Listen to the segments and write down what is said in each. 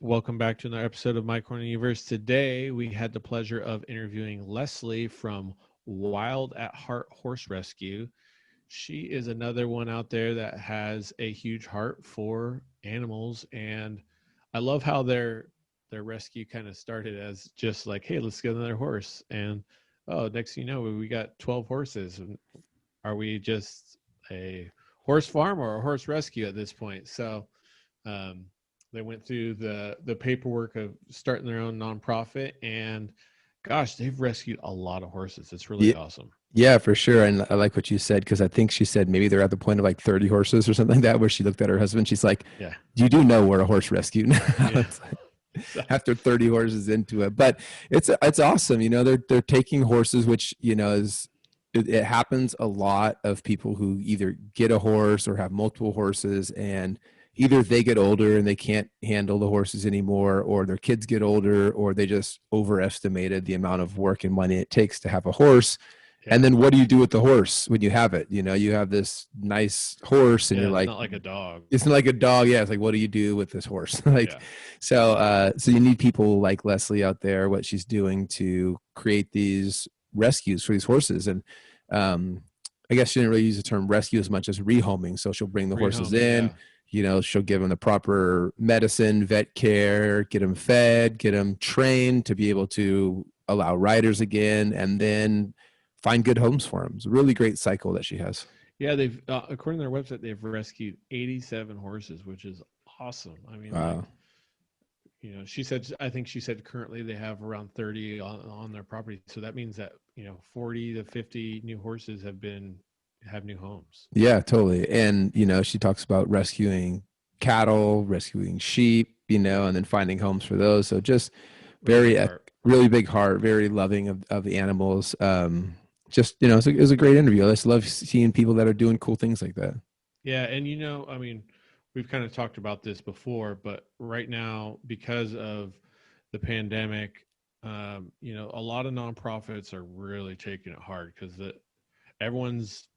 Welcome back to another episode of My Corner Universe. Today, we had the pleasure of interviewing Leslie from Wild at Heart Horse Rescue. She is another one out there that has a huge heart for animals, and I love how their rescue kind of started as just like, hey, let's get another horse, and oh, next thing you know, we got 12 horses. Are we just a horse farm or a horse rescue at this point? So um, they went through the paperwork of starting their own nonprofit, and gosh, they've rescued a lot of horses. It's really Yeah, awesome. yeah, for sure. And I like what you said because I think she said maybe they're at the point of like 30 horses or something like that, where she looked at her husband. She's like, Yeah, "You do know we're a horse rescue now." yeah. It's like, So, after 30 horses into it, but it's awesome. They're taking horses, which is it happens a lot of people who either get a horse or have multiple horses, and either they get older and they can't handle the horses anymore, or their kids get older, or they just overestimated the amount of work and money it takes to have a horse. And yeah, then what do you do with the horse when you have it? You have this nice horse and you're yeah. It's like, not like a dog. it's not like a dog. Yeah. It's like, what do you do with this horse? Like, Yeah, so you need people like Leslie out there, what she's doing to create these rescues for these horses. And, um, I guess she didn't really use the term rescue as much as rehoming. So she'll bring the horses rehoming. in, Yeah, she'll give them the proper medicine, vet care, get them fed, get them trained to be able to allow riders again, and then find good homes for them. It's a really great cycle that she has. yeah. They've according to their website, they've rescued 87 horses, which is awesome. I mean, like, Wow. she said, I think she said currently they have around 30 on their property. So that means that 40 to 50 new horses have new homes. Yeah, totally. And, she talks about rescuing cattle, rescuing sheep, and then finding homes for those. So just Really big very, heart. really big heart, very loving of the animals. Just, it was a great interview. I just love seeing people that are doing cool things like that. Yeah, and I mean, we've kind of talked about this before, but right now, because of the pandemic, a lot of nonprofits are really taking it hard because everyone's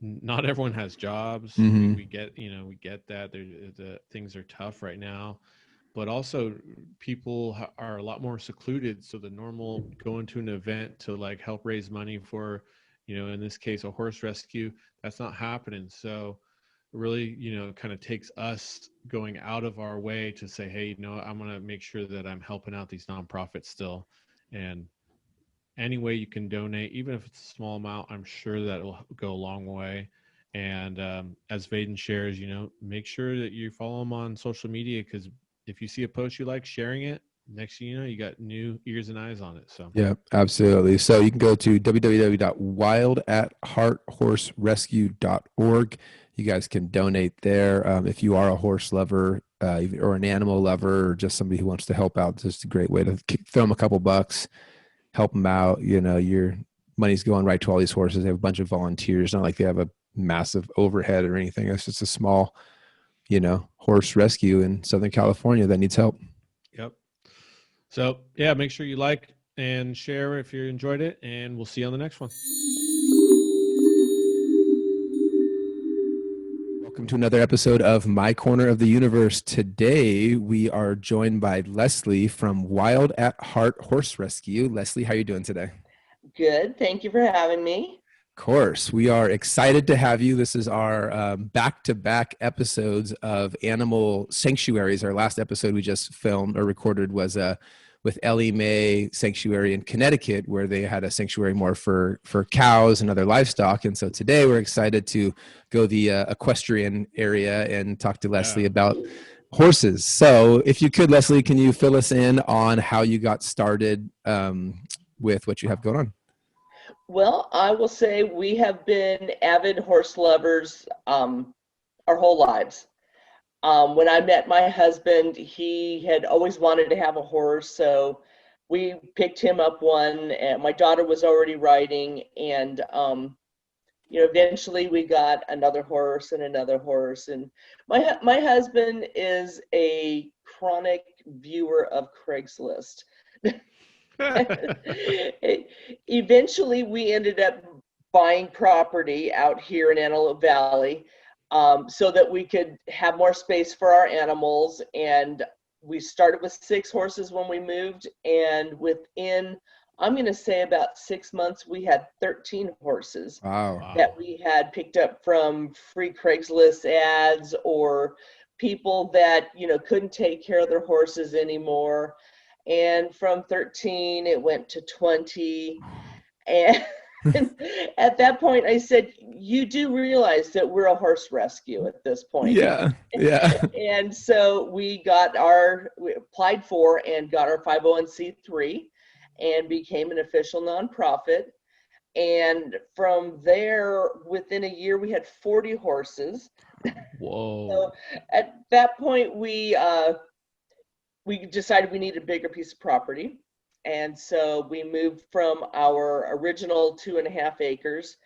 not everyone has jobs. We Hmm. we get we get that the things are tough right now, but also people are a lot more secluded. So the normal going to an event to like help raise money for, in this case, a horse rescue, that's not happening. So really, kind of takes us going out of our way to say, hey, I'm going to make sure that I'm helping out these nonprofits still. And any way you can donate, even if it's a small amount, I'm sure that will go a long way. And as Vaden shares, make sure that you follow him on social media, because if you see a post you like, sharing it, next thing you know, you got new ears and eyes on it. So, Yeah, absolutely. So you can go to www.wildathorserescue.org. You guys can donate there. If you are a horse lover or an animal lover or just somebody who wants to help out, just a great way to throw them a couple bucks, help them out. Your money's going right to all these horses. They have a bunch of volunteers. Not like they have a massive overhead or anything. It's just a small, horse rescue in Southern California that needs help. yep. So, yeah, make sure you like and share if you enjoyed it, and we'll see you on the next one. Welcome to another episode of My Corner of the Universe. Today we are joined by Leslie from Wild at Heart Horse Rescue. Leslie, how are you doing today? Good. Thank you for having me. Of course, we are excited to have you. This is our back-to-back episodes of animal sanctuaries. Our last episode we just filmed or recorded was with Ellie Mae Sanctuary in Connecticut, where they had a sanctuary more for cows and other livestock. And so today we're excited to go the equestrian area and talk to Leslie Yeah. about horses. So if you could, Leslie, can you fill us in on how you got started with what you have going on? Well, I will say we have been avid horse lovers our whole lives. When I met my husband, he had always wanted to have a horse, so we picked him up one. And my daughter was already riding, and eventually we got another horse and another horse. And my husband is a chronic viewer of Craigslist. Eventually, we ended up buying property out here in Antelope Valley so that we could have more space for our animals. And we started with 6 horses when we moved, and within, I'm going to say about 6 months, we had 13 horses Wow. that we had picked up from free Craigslist ads or people that, couldn't take care of their horses anymore. And from 13, it went to 20. And at that point, I said, you do realize that we're a horse rescue at this point. Yeah. Yeah. And so we applied for and got our 501c3 and became an official nonprofit. And from there, within a year, we had 40 horses. Whoa. So at that point, we decided we needed a bigger piece of property. And so we moved from our original 2.5 acres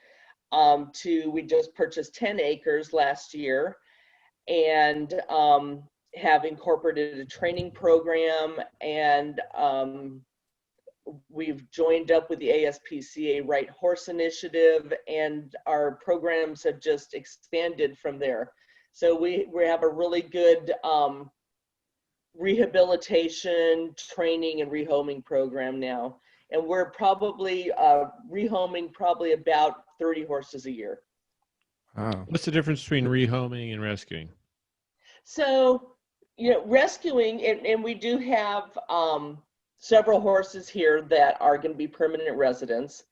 to, we just purchased 10 acres last year, and have incorporated a training program, and we've joined up with the ASPCA Right Horse Initiative, and our programs have just expanded from there. So we have a really good rehabilitation, training, and rehoming program now. And we're probably rehoming probably about 30 horses a year. Wow. What's the difference between rehoming and rescuing? So, rescuing, and we do have several horses here that are going to be permanent residents.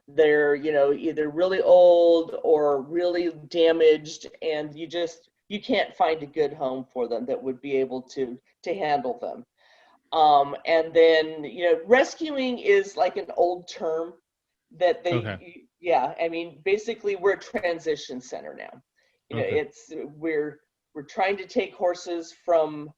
They're, either really old or really damaged, and you can't find a good home for them that would be able to handle them. And then, rescuing is like an old term that they, Okay. yeah, I mean, basically we're a transition center now. Okay. We're trying to take horses from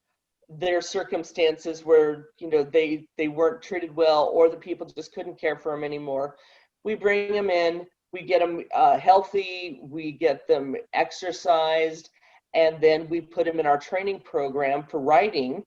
their circumstances where, they weren't treated well, or the people just couldn't care for them anymore. We bring them in, we get them healthy, we get them exercised, and then we put them in our training program for riding.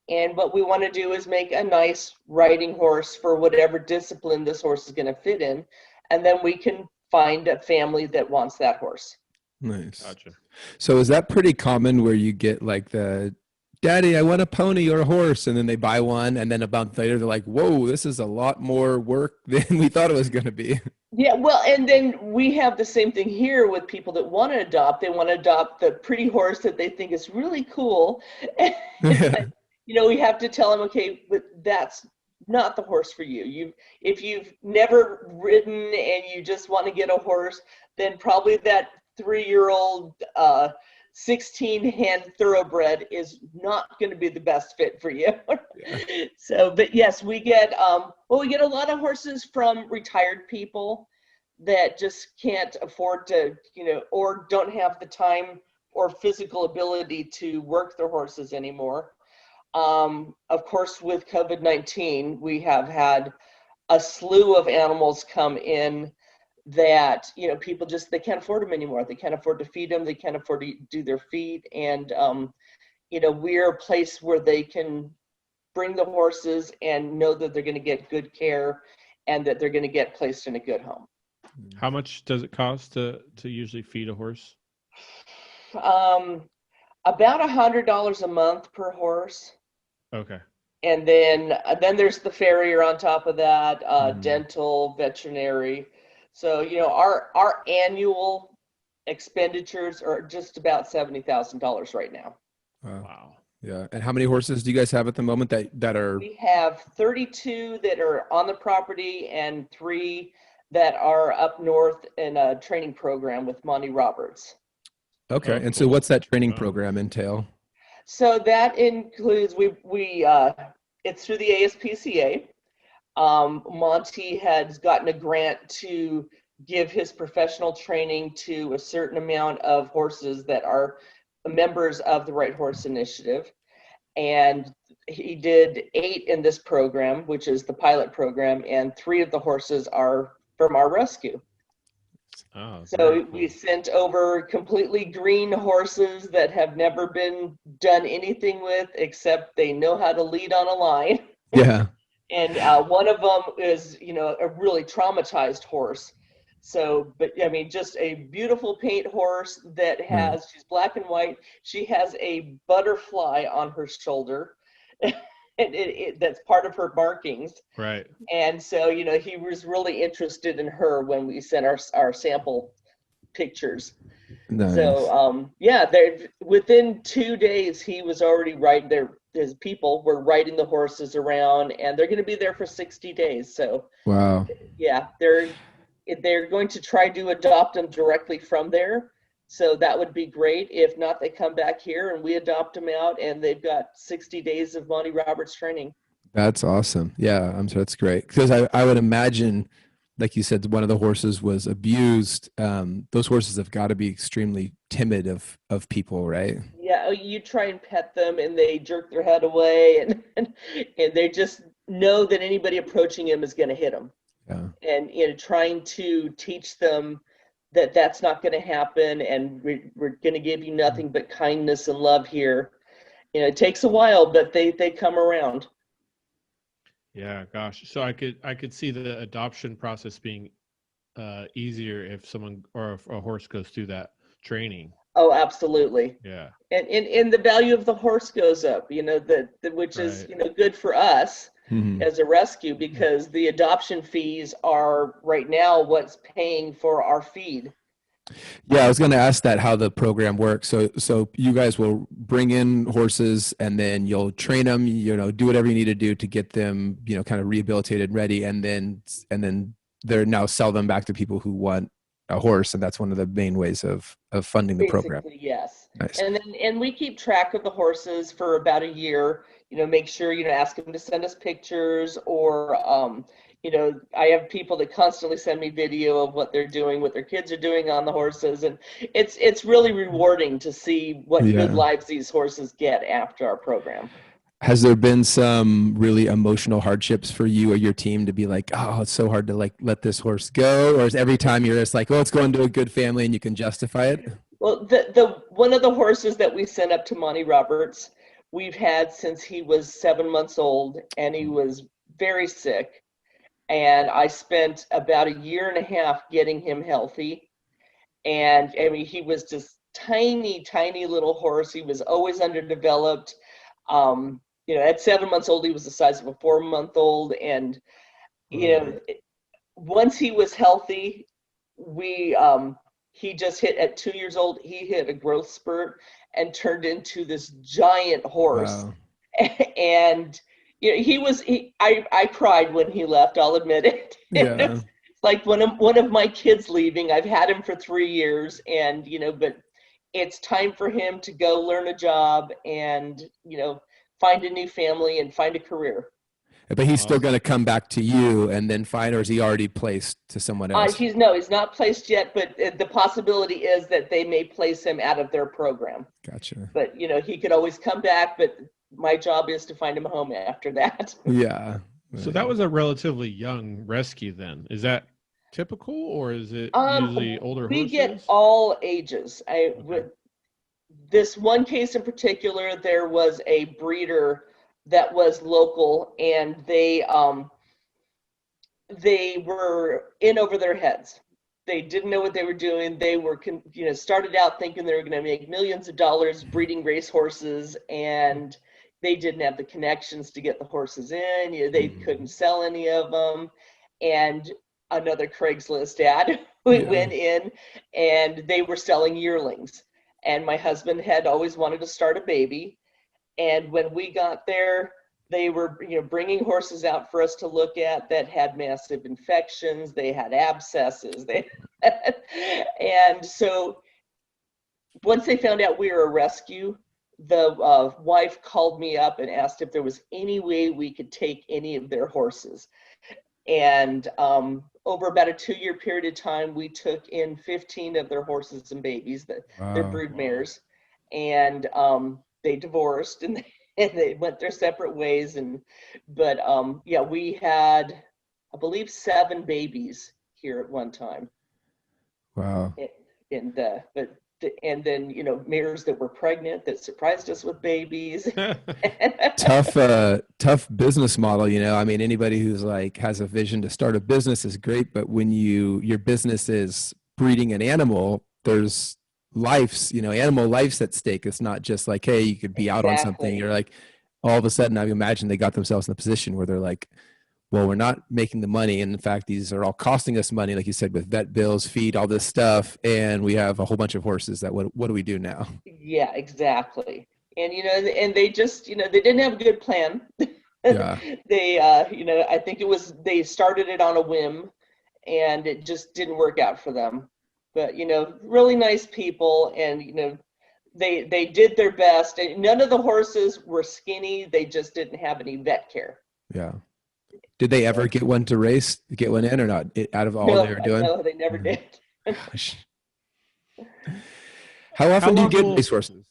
And what we want to do is make a nice riding horse for whatever discipline this horse is going to fit in. And then we can find a family that wants that horse. Nice. Gotcha. So is that pretty common where you get like the, Daddy, I want a pony or a horse, and then they buy one, and then a month later they're like, whoa, this is a lot more work than we thought it was going to be. Yeah, well, and then we have the same thing here with people that want to adopt. They want to adopt the pretty horse that they think is really cool. But, we have to tell them, okay, but that's not the horse for you. If you've never ridden and you just want to get a horse, then probably that 3-year-old 16-hand thoroughbred is not going to be the best fit for you. Yeah. So, but yes, we get we get a lot of horses from retired people that just can't afford to, or don't have the time or physical ability to work their horses anymore. Of course, with COVID-19, we have had a slew of animals come in that, people just, they can't afford them anymore. They can't afford to feed them. They can't afford to do their feed. And, we're a place where they can bring the horses and know that they're going to get good care and that they're going to get placed in a good home. How much does it cost to usually feed a horse? About $100 a month per horse. Okay. And then there's the farrier on top of that, dental, veterinary. So, our annual expenditures are just about $70,000 right now. Wow. Yeah. And how many horses do you guys have at the moment that are? We have 32 that are on the property and 3 that are up north in a training program with Monty Roberts. Okay. Oh, And so cool. what's that training Wow. program entail? So that includes, it's through the ASPCA. Monty has gotten a grant to give his professional training to a certain amount of horses that are members of the Right Horse Initiative. And he did 8 in this program, which is the pilot program, and 3 of the horses are from our rescue. Oh, So cool. we sent over completely green horses that have never been done anything with, except they know how to lead on a line. Yeah. And one of them is, a really traumatized horse. So, but I mean, just a beautiful paint horse that has, she's black and white. She has a butterfly on her shoulder. that's part of her markings. Right. And so, he was really interested in her when we sent our sample pictures. Nice. So, yeah, within 2 days, he was already riding there. His people were riding the horses around, and they're going to be there for 60 days. So, Wow. yeah, they're going to try to adopt them directly from there. So that would be great. If not, they come back here and we adopt them out, and they've got 60 days of Monty Roberts training. That's awesome. Yeah, I'm sure that's great. Because I would imagine, like you said, one of the horses was abused. Those horses have got to be extremely timid of people, right? Yeah, you try and pet them, and they jerk their head away, and they just know that anybody approaching them is going to hit them. Yeah. And trying to teach them that that's not going to happen, and we're going to give you nothing but kindness and love here. It takes a while, but they come around. Yeah, gosh. So I could see the adoption process being easier if someone or if a horse goes through that training. Oh, absolutely. Yeah. And the value of the horse goes up, which is, Right. good for us Mhm. as a rescue, because the adoption fees are right now what's paying for our feed. Yeah, I was going to ask that how the program works. So you guys will bring in horses and then you'll train them, do whatever you need to do to get them, kind of rehabilitated, ready, and then they're now sell them back to people who want a horse, and that's one of the main ways of funding the program. Basically, yes. Nice. And we keep track of the horses for about a year, make sure, ask them to send us pictures, or I have people that constantly send me video of what they're doing, what their kids are doing on the horses, and it's really rewarding to see what good Yeah. lives these horses get after our program. Has there been some really emotional hardships for you or your team to be like, oh, it's so hard to like let this horse go? Or is every time you're just like, oh, it's going to a good family and you can justify it? Well, the one of the horses that we sent up to Monty Roberts, we've had since he was 7 months old, and he was very sick. And I spent about a year and a half getting him healthy. And I mean, he was just tiny, tiny little horse. He was always underdeveloped. At 7 months old, he was the size of a 4-month-old. And, once he was healthy, he just hit at 2 years old, he hit a growth spurt and turned into this giant horse. Wow. And I cried when he left, I'll admit it. Yeah. It's like one of my kids leaving. I've had him for 3 years, and but it's time for him to go learn a job and find a new family and find a career. But he's still going to come back to you and then find, or is he already placed to someone else? He's not placed yet, but the possibility is that they may place him out of their program. Gotcha. But he could always come back, but my job is to find him a home after that. Yeah. So that was a relatively young rescue then. Is that typical, or is it usually older horses? We get all ages. This one case in particular, there was a breeder that was local, and they were in over their heads. They didn't know what they were doing. They were, started out thinking they were going to make millions of dollars breeding race horses, and they didn't have the connections to get the horses in. They couldn't sell any of them. And another Craigslist ad went in, and they were selling yearlings. And my husband had always wanted to start a baby. And when we got there, they were, bringing horses out for us to look at that had massive infections. They had abscesses. And so once they found out we were a rescue, the wife called me up and asked if there was any way we could take any of their horses. And over about a 2-year period of time, we took in 15 of their horses and babies, their brood mares, and they divorced and they went their separate ways. But we had, I believe, 7 babies here at one time. Wow. And then mares that were pregnant that surprised us with babies. Tough business model. I mean, anybody who's like has a vision to start a business is great, but when your business is breeding an animal, there's lives, animal lives at stake. It's not just like, hey, you could be out on something. You're like, all of a sudden, I imagine they got themselves in the position where they're like, well, we're not making the money. And in fact, these are all costing us money, like you said, with vet bills, feed, all this stuff. And we have a whole bunch of horses that what do we do now? Yeah, exactly. And and they just, they didn't have a good plan. Yeah. They I think they started it on a whim, and it just didn't work out for them. But really nice people, and they did their best. And none of the horses were skinny. They just didn't have any vet care. Yeah. Did they ever get one to race, get one in or not out of all No, they were doing? no, they never Mhm. did. Gosh. How often do you get racehorses?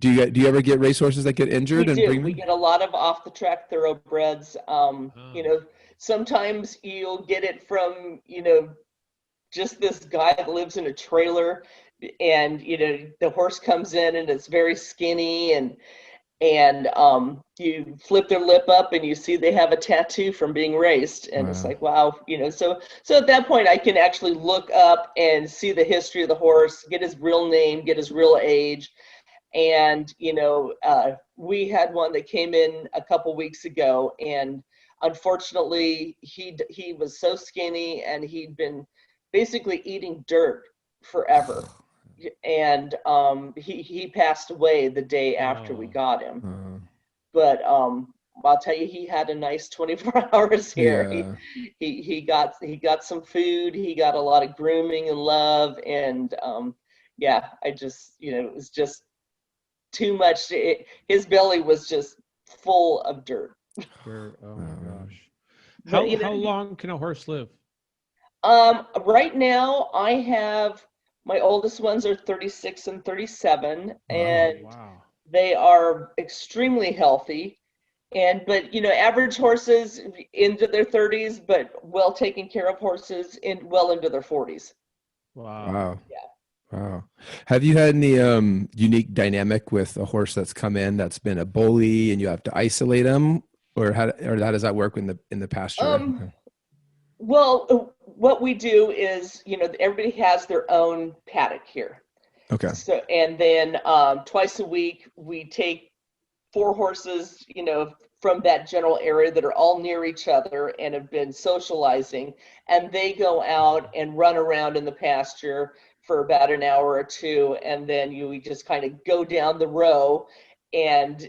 Do you ever get racehorses that get injured We and do. bring We them? get a lot of off the track thoroughbreds. Oh. Sometimes you'll get it from, just this guy that lives in a trailer, and the horse comes in and it's very skinny, and you flip their lip up and you see they have a tattoo from being raced, and it's Wow. like, wow. So at that point I can actually look up and see the history of the horse, get his real name, get his real age. And we had one that came in a couple weeks ago, and unfortunately he was so skinny, and he'd been basically eating dirt forever. And he passed away the day after we Oh. got him. Uh, But I'll tell you, he had a nice 24 hours here. yeah. He got some food, he got a lot of grooming and love, and yeah, I just, it was just too much. His belly was just full of dirt. Oh my gosh. But How long can a horse live? right now I have, my oldest ones are 36 and 37, and Wow. they are extremely healthy. But average horses into their 30s, but well taken care of horses well into their 40s. Wow. Wow. Yeah. Wow. Have you had any unique dynamic with a horse that's come in that's been a bully and you have to isolate them, or how does that work in the pasture? Well, what we do is, everybody has their own paddock here. Okay. So, and then twice a week we take 4 horses, from that general area that are all near each other and have been socializing, and they go out and run around in the pasture for about an hour or two, and then we just kind of go down the row and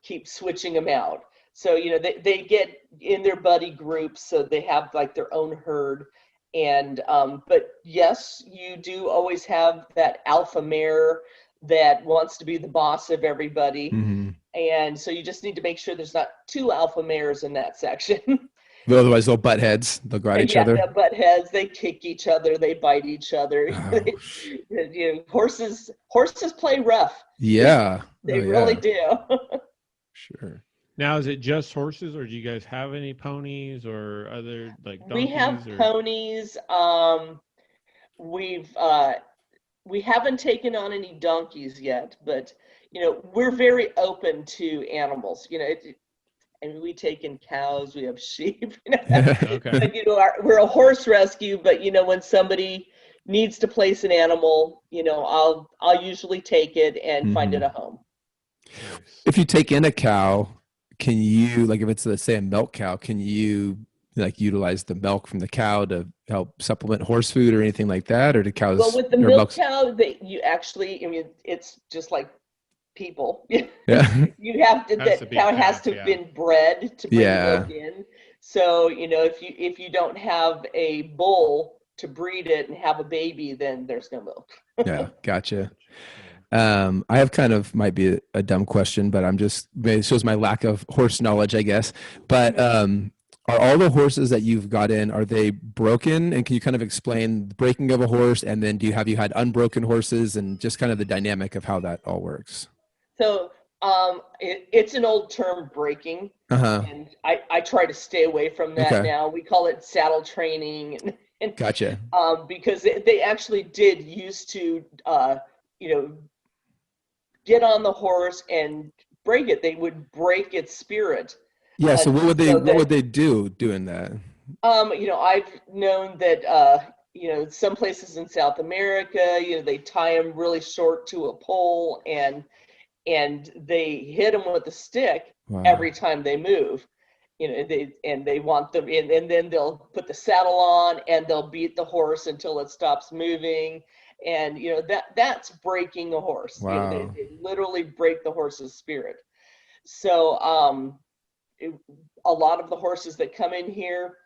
keep switching them out. So they get in their buddy groups, so they have like their own herd. And but yes, you do always have that alpha mare that wants to be the boss of everybody. Mm-hmm. And so you just need to make sure there's not 2 alpha mares in that section. Otherwise, they'll butt heads. They'll go at each Yeah, other. they butt heads, they kick each other, they bite each other. Oh, Horses play rough. yeah. They Oh, really yeah. do. Sure. Now, is it just horses, or do you guys have any ponies or other like We donkeys? have Or ponies. We've we haven't taken on any donkeys yet, but we're very open to animals. And we take in cows, we have sheep. okay. But we're a horse rescue. But when somebody needs to place an animal, I'll usually take it and find it a home. Nice. If you take in a cow, can you, like, if it's, let's say, a milk cow, can you like utilize the milk from the cow to help supplement horse food or anything like that? Or do cows? Well, with the or milk milk's- cow, you actually, it's just like people. Yeah. You have to, Has to that be cow has calf, to yeah. have been bred to bring Yeah. milk in. So, if you don't have a bull to breed it and have a baby, then there's no milk. Yeah. Gotcha. I have kind of, might be a dumb question, but it shows my lack of horse knowledge, I guess. But are all the horses that you've got in, are they broken? And can you kind of explain the breaking of a horse? And then have you had unbroken horses, and just kind of the dynamic of how that all works? So it's an old term, breaking. Uh-huh. And I try to stay away from that Okay. now. We call it saddle training. And Gotcha. because they actually did used to, get on the horse and break it. They would break its spirit. Yeah. So what that, would they do doing that? I've known that, some places in South America, they tie them really short to a pole, and and they hit them with a stick Wow. every time they move. They want them in, and then they'll put the saddle on and they'll beat the horse until it stops moving. And that's breaking a horse. They Wow. literally break the horse's spirit. So a lot of the horses that come in here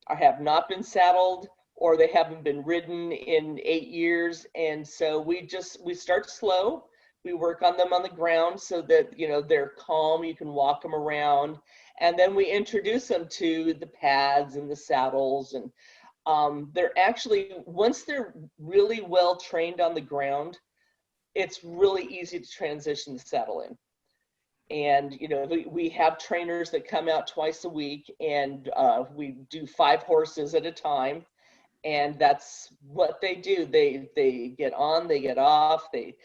have not been saddled, or they haven't been ridden in 8 years. And so we start slow. We work on them on the ground so that they're calm, you can walk them around, and then we introduce them to the pads and the saddles. And they're actually, once they're really well trained on the ground, it's really easy to transition the saddle in. And we have trainers that come out twice a week, and we do 5 horses at a time, and that's what they do. They get on, they get off, they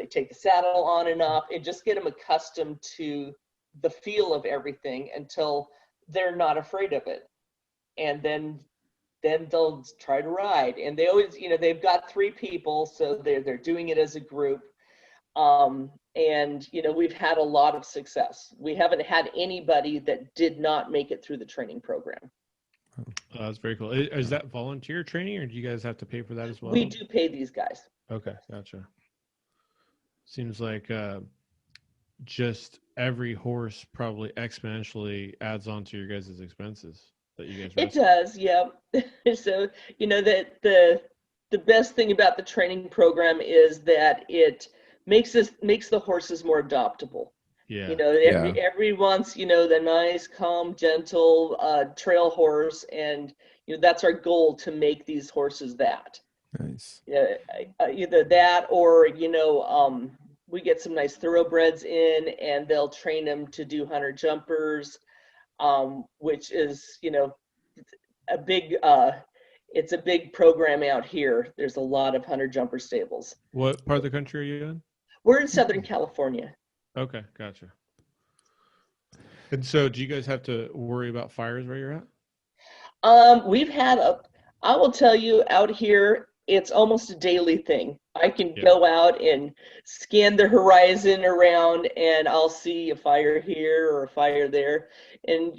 take the saddle on and off, and just get them accustomed to the feel of everything until they're not afraid of it. And then they'll try to ride. And they always, they've got 3 people, so they're doing it as a group. And we've had a lot of success. We haven't had anybody that did not make it through the training program. That's very cool. Is that volunteer training, or do you guys have to pay for that as well? We do pay these guys. Okay, gotcha. Seems like just every horse probably exponentially adds on to your guys' expenses that you guys. It does, yeah. So that the best thing about the training program is that it makes the horses more adoptable. Yeah. Every once, the nice, calm, gentle trail horse, and that's our goal, to make these horses that. Nice. Either that, or we get some nice thoroughbreds in, and they'll train them to do hunter jumpers, which is a big it's a big program out here. There's a lot of hunter jumper stables. What part of the country are you in? We're in Southern California. Okay, gotcha. And so do you guys have to worry about fires where you're at? We've had I will tell you, out here, it's almost a daily thing. I can go out and scan the horizon around, and I'll see a fire here or a fire there. And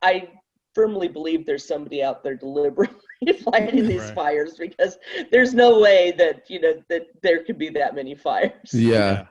I firmly believe there's somebody out there deliberately fighting these fires, because there's no way that that there could be that many fires. Yeah.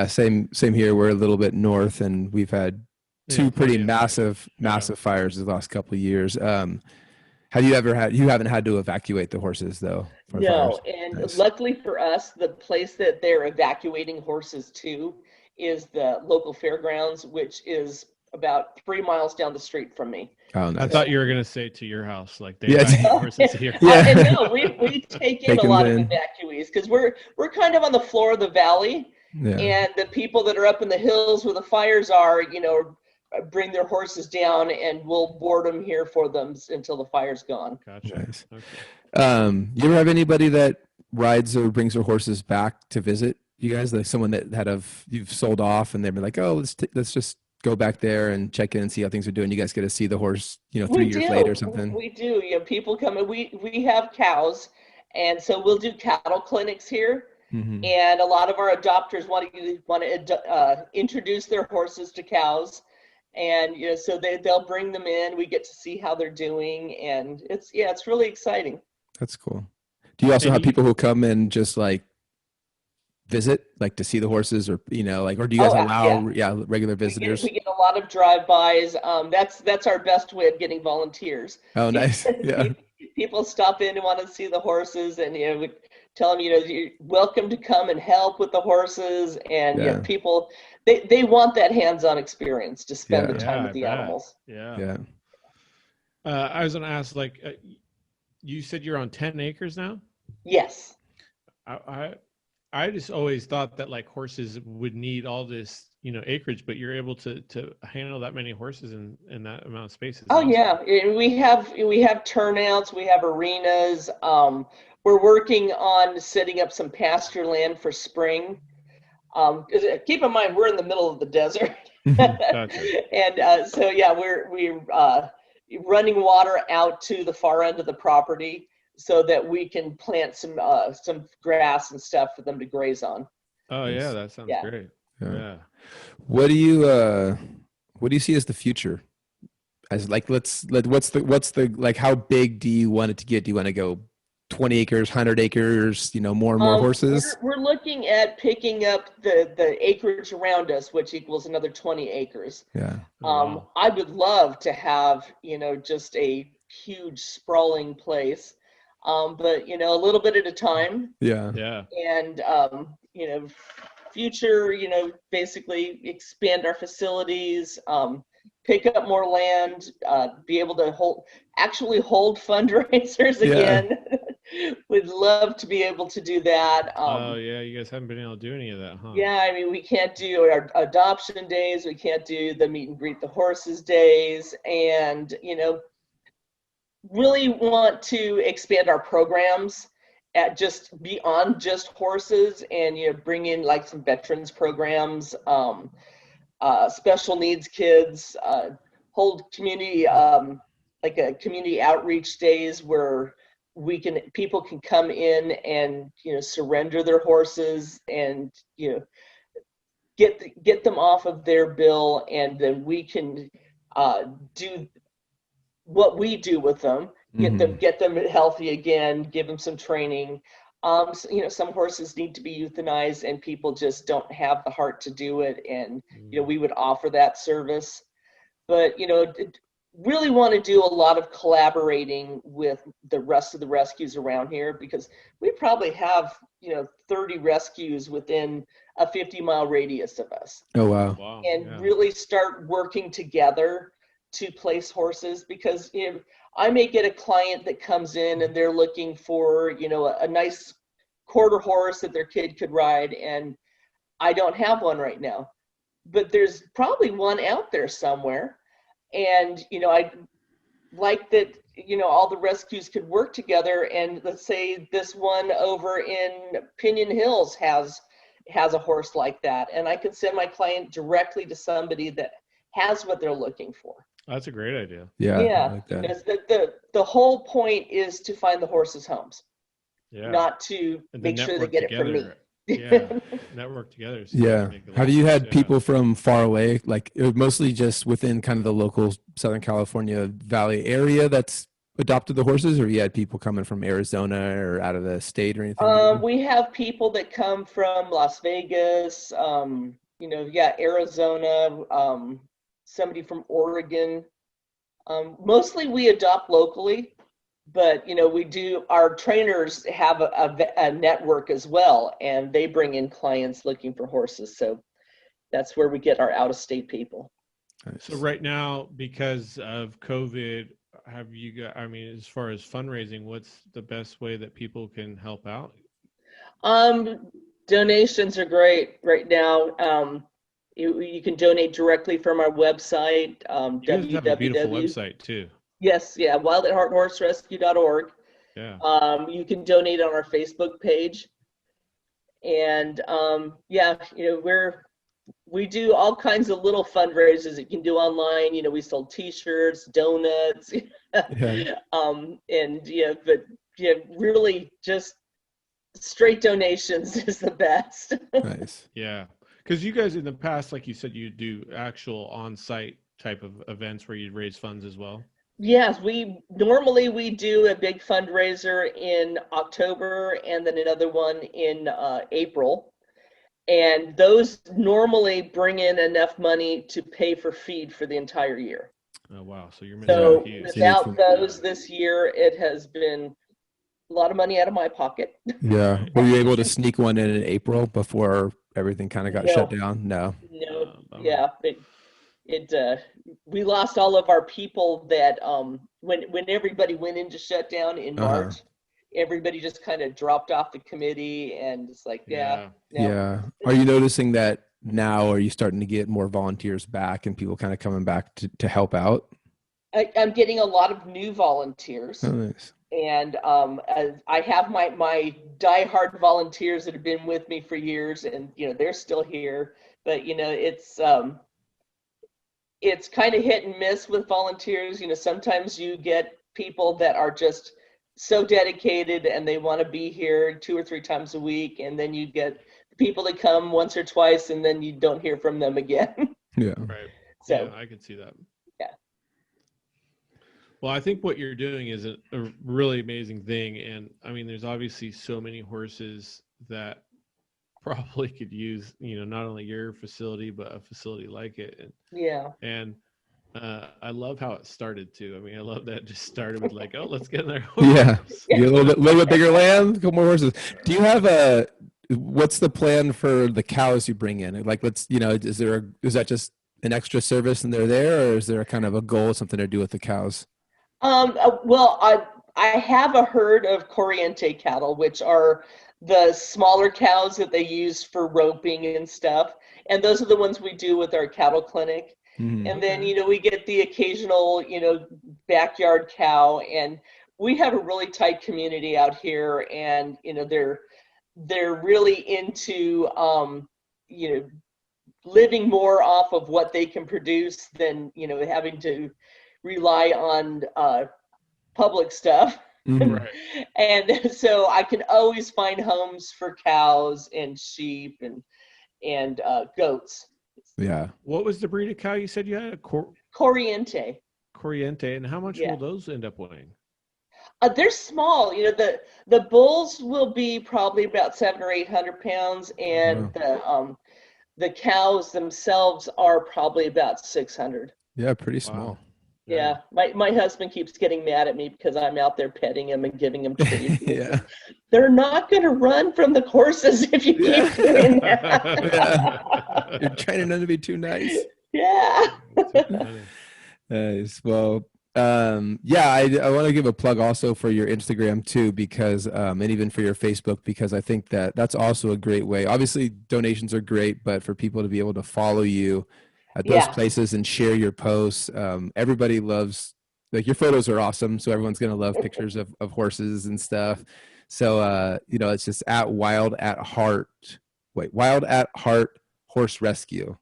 Same here. We're a little bit north, and we've had 2 pretty massive fires the last couple of years. Have you haven't had to evacuate the horses though? No, and luckily for us, the place that they're evacuating horses to is the local fairgrounds, which is about 3 miles down the street from me. Oh, nice. I thought you were going to say to your house, like they evacuate horses here. And no, we take in a lot of evacuees, because we're kind of on the floor of the valley, and the people that are up in the hills where the fires are, bring their horses down, and we'll board them here for them until the fire's gone. Gotcha. Nice. Okay. You ever have anybody that rides or brings their horses back to visit you guys? Like someone that you've sold off, and they've been like, oh, let's just go back there and check in and see how things are doing. You guys get to see the horse, 3 years later or something. We do. People come, and we have cows, and so we'll do cattle clinics here. Mm-hmm. And a lot of our adopters want to introduce their horses to cows. And so they'll bring them in. We get to see how they're doing, and it's really exciting. That's cool. Do you also have people who come and just like visit, like to see the horses, or or do you guys allow regular visitors? We get a lot of drive-bys. That's our best way of getting volunteers. Oh, nice. Yeah. People stop in and want to see the horses, and we tell them you're welcome to come and help with the horses, and people. They want that hands-on experience to spend the time with the animals. Yeah. I was going to ask, you said you're on 10 acres now? Yes. I just always thought that horses would need all this, acreage, but you're able to handle that many horses in that amount of space. Oh, awesome. Yeah. We have turnouts, we have arenas. We're working on setting up some pasture land for spring. Keep in mind, we're in the middle of the desert. Gotcha. And we're running water out to the far end of the property so that we can plant some grass and stuff for them to graze on. Oh yeah, that sounds great. Yeah. What do you see as the future? As like, what's the like, how big do you want it to get? Do you want to go 20 acres, 100 acres, more and more horses? We're looking at picking up the acreage around us, which equals another 20 acres. Yeah. Oh, wow. I would love to have, just a huge sprawling place. But, a little bit at a time. Yeah. Yeah. And, future, basically expand our facilities, pick up more land, be able to actually hold fundraisers Yeah. again. Would love to be able to do that. Oh, yeah. You guys haven't been able to do any of that, huh? Yeah, I mean, we can't do our adoption days. We can't do the meet and greet the horses days. And, really want to expand our programs at just beyond just horses and, bring in like some veterans programs, special needs kids, hold community, like a community outreach days where people can come in and, surrender their horses and, get them off of their bill, and then we can do what we do with them, get them healthy again, give them some training. So, some horses need to be euthanized and people just don't have the heart to do it, and we would offer that service. But really want to do a lot of collaborating with the rest of the rescues around here, because we probably have 30 rescues within a 50-mile radius of us. Oh, wow. Wow. And Yeah. really start working together to place horses, because I may get a client that comes in and they're looking for a nice quarter horse that their kid could ride, and I don't have one right now, but there's probably one out there somewhere. And I'd like that all the rescues could work together, and let's say this one over in Pinion Hills has a horse like that, and I could send my client directly to somebody that has what they're looking for. That's a great idea. Yeah. I Yeah, like that. because the whole point is to find the horses' homes, Yeah. not to And make then sure they network get it from me. together. Yeah. Network together. So Yeah. make Have you alliance. had Yeah. people from far away, like it was mostly just within kind of the local Southern California Valley area that's adopted the horses, or you had people coming from Arizona or out of the state or anything? We have people that come from Las Vegas, Arizona, somebody from Oregon. Mostly we adopt locally, but our trainers have a network as well, and they bring in clients looking for horses. So that's where we get our out-of-state people. Nice. So right now, because of COVID, have you got, I mean, as far as fundraising, what's the best way that people can help out? Donations are great right now. You can donate directly from our website, You guys have a beautiful www. website too. Yes, yeah, wildathearthhorserescue.org. Yeah. You can donate on our Facebook page. And we do all kinds of little fundraisers that you can do online. We sold T-shirts, donuts, Yeah. but really just straight donations is the best. Nice. Yeah. Because you guys in the past, like you said, you do actual on-site type of events where you raise funds as well. Yes, we do a big fundraiser in October and then another one in April. And those normally bring in enough money to pay for feed for the entire year. Oh, wow. So you're So missing huge. without those this year, it has been a lot of money out of my pocket. Yeah. Right. Were you able to sneak one in April before everything kind of got shut down? No. No, Bummer. yeah, we lost all of our people that when everybody went into shutdown in March, everybody just kind of dropped off the committee, and it's like, no. Yeah. Are you noticing that now? Are you starting to get more volunteers back and people kind of coming back to help out? I'm getting a lot of new volunteers. Oh, nice. And I have my diehard volunteers that have been with me for years, and they're still here. But it's kind of hit and miss with volunteers. Sometimes you get people that are just so dedicated and they want to be here 2 or 3 times a week, and then you get people that come once or twice and then you don't hear from them again. Yeah. Right. So Yeah, I can see that. yeah. Well, I think what you're doing is a really amazing thing. And I mean, there's obviously so many horses that probably could use, not only your facility, but a facility like it. And I love how it started too. I mean, I love that it just started with like, oh, let's get in there. Yeah. Get a little bit bigger land, a couple more horses. Do you have what's the plan for the cows you bring in? Like, is that just an extra service and they're there, or is there a kind of a goal, something to do with the cows? Well, I have a herd of Corriente cattle, which are the smaller cows that they use for roping and stuff. And those are the ones we do with our cattle clinic. Mm-hmm. And then, we get the occasional, backyard cow. And we have a really tight community out here. And, they're really into, living more off of what they can produce than, having to rely on public stuff. Mm-hmm. Right. And so I can always find homes for cows and sheep and goats. Yeah. What was the breed of cow you said you had? Corriente. Corriente. And how much Yeah. will those end up weighing? They're small. The bulls will be probably about 700 or 800 pounds, and the cows themselves are probably about 600. Yeah, pretty small. Wow. Yeah, my husband keeps getting mad at me because I'm out there petting him and giving him treats. Yeah. They're not going to run from the horses if you keep doing that. Yeah. You're training them to be too nice. Yeah. Nice. Well, I want to give a plug also for your Instagram too, because and even for your Facebook, because I think that's also a great way. Obviously, donations are great, but for people to be able to follow you at those places and share your posts, everybody loves. Like, your photos are awesome, so everyone's gonna love pictures of horses and stuff. So it's just at Wild at Heart Horse Rescue.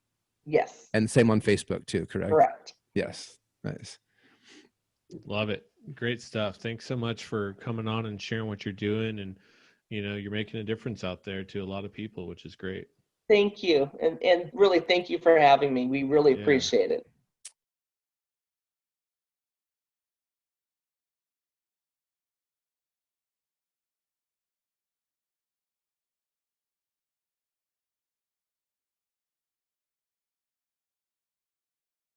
Yes. And same on Facebook too, correct? Correct. Yes. Nice. Love it. Great stuff. Thanks so much for coming on and sharing what you're doing. And, you're making a difference out there to a lot of people, which is great. Thank you. And really, thank you for having me. We really appreciate it.